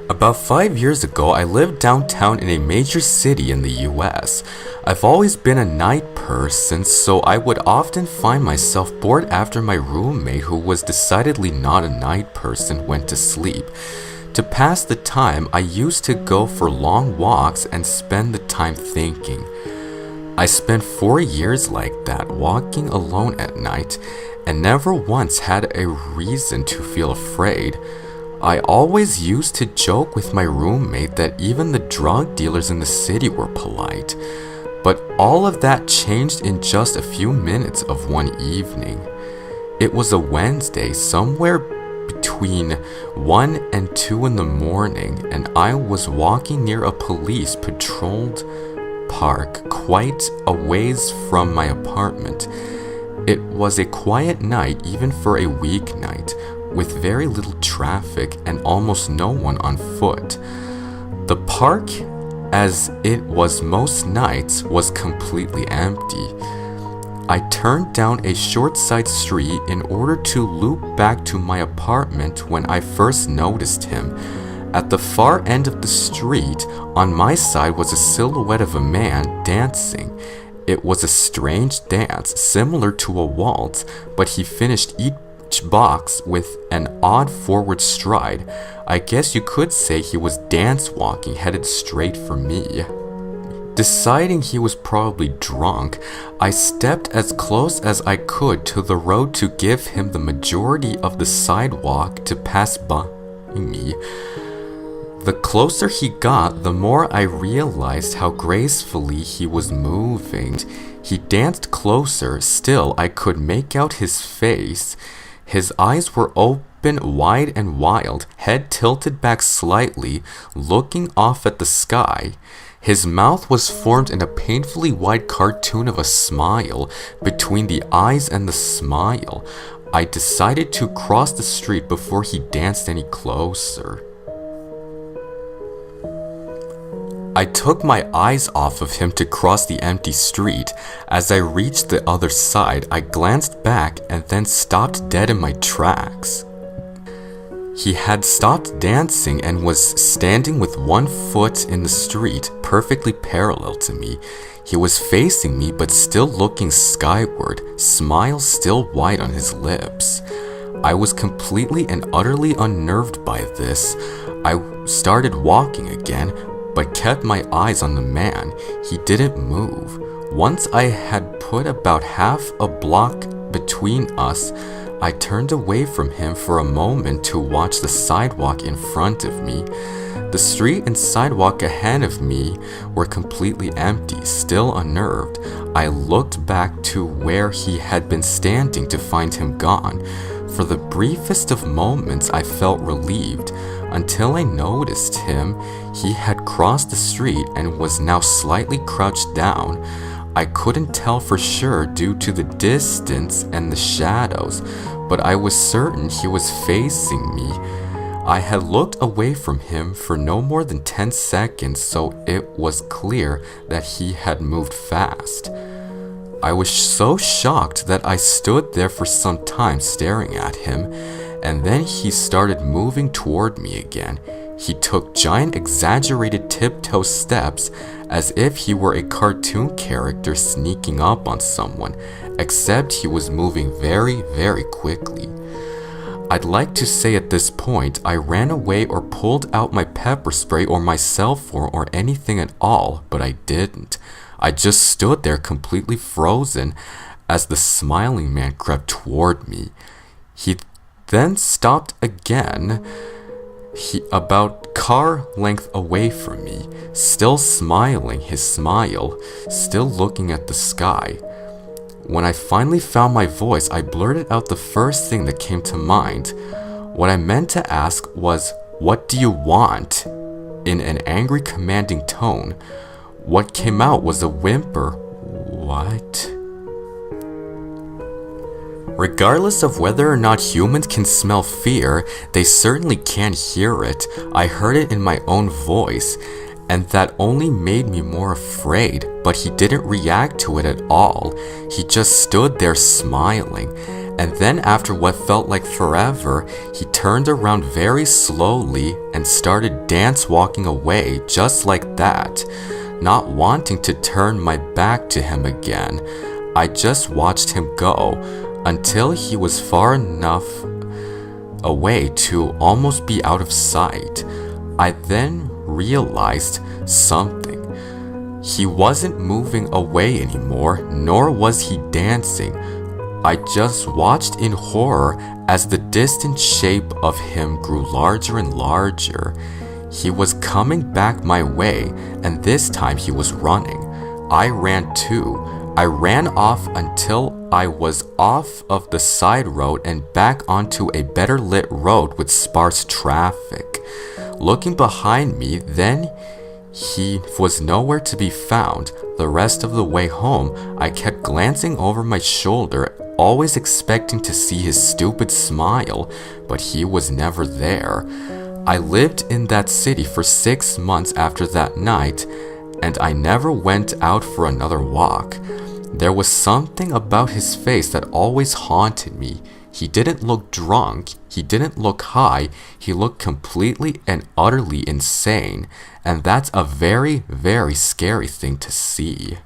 About 5 years ago, I lived downtown in a major city in the US. I've always been a night person, so I would often find myself bored after my roommate, who was decidedly not a night person, went to sleep. To pass the time, I used to go for long walks and spend the time thinking. I spent 4 years like that, walking alone at night, and never once had a reason to feel afraid. I always used to joke with my roommate that even the drug dealers in the city were polite. But all of that changed in just a few minutes of one evening. It was a Wednesday, somewhere between 1 and 2 in the morning, and I was walking near a police patrolled park quite a ways from my apartment. It was a quiet night even for a weeknight, with very little traffic and almost no one on foot. The park, as it was most nights, was completely empty. I turned down a short side street in order to loop back to my apartment when I first noticed him. At the far end of the street, on my side, was a silhouette of a man dancing. It was a strange dance, similar to a waltz, but he finished each box with an odd forward stride. I guess you could say he was dance walking, headed straight for me. Deciding he was probably drunk, I stepped as close as I could to the road to give him the majority of the sidewalk to pass by me. The closer he got, the more I realized how gracefully he was moving. He danced closer, still I could make out his face. His eyes were open, wide and wild, head tilted back slightly, looking off at the sky. His mouth was formed in a painfully wide cartoon of a smile. Between the eyes and the smile, I decided to cross the street before he danced any closer. I took my eyes off of him to cross the empty street. As I reached the other side, I glanced back and then stopped dead in my tracks. He had stopped dancing and was standing with one foot in the street, perfectly parallel to me. He was facing me but still looking skyward, smile still wide on his lips. I was completely and utterly unnerved by this. I started walking again, but kept my eyes on the man. He didn't move. Once I had put about half a block between us, I turned away from him for a moment to watch the sidewalk in front of me. The street and sidewalk ahead of me were completely empty. Still unnerved, I looked back to where he had been standing to find him gone. For the briefest of moments, I felt relieved, until I noticed him. He had crossed the street and was now slightly crouched down. I couldn't tell for sure due to the distance and the shadows, but I was certain he was facing me. I had looked away from him for no more than 10 seconds, so it was clear that he had moved fast. I was so shocked that I stood there for some time staring at him, and then he started moving toward me again. He took giant exaggerated tiptoe steps as if he were a cartoon character sneaking up on someone, except he was moving very, very quickly. I'd like to say at this point I ran away or pulled out my pepper spray or my cell phone or anything at all, but I didn't. I just stood there completely frozen as the smiling man crept toward me. He then stopped again, about car length away from me, still smiling his smile, still looking at the sky. When I finally found my voice, I blurted out the first thing that came to mind. What I meant to ask was, "What do you want?" in an angry, commanding tone. What came out was a whimper. What? Regardless of whether or not humans can smell fear, they certainly can hear it. I heard it in my own voice, and that only made me more afraid, but he didn't react to it at all. He just stood there smiling, And then after what felt like forever, he turned around very slowly and started dance walking away just like that. Not wanting to turn my back to him again, I just watched him go until he was far enough away to almost be out of sight. I then realized something. He wasn't moving away anymore, nor was he dancing. I just watched in horror as the distant shape of him grew larger and larger. He was coming back my way, and this time he was running. I ran too. I ran off until I was off of the side road and back onto a better lit road with sparse traffic. Looking behind me, then he was nowhere to be found. The rest of the way home, I kept glancing over my shoulder, always expecting to see his stupid smile, but he was never there. I lived in that city for 6 months after that night, and I never went out for another walk. There was something about his face that always haunted me. He didn't look drunk, he didn't look high, he looked completely and utterly insane, and that's a very, very scary thing to see.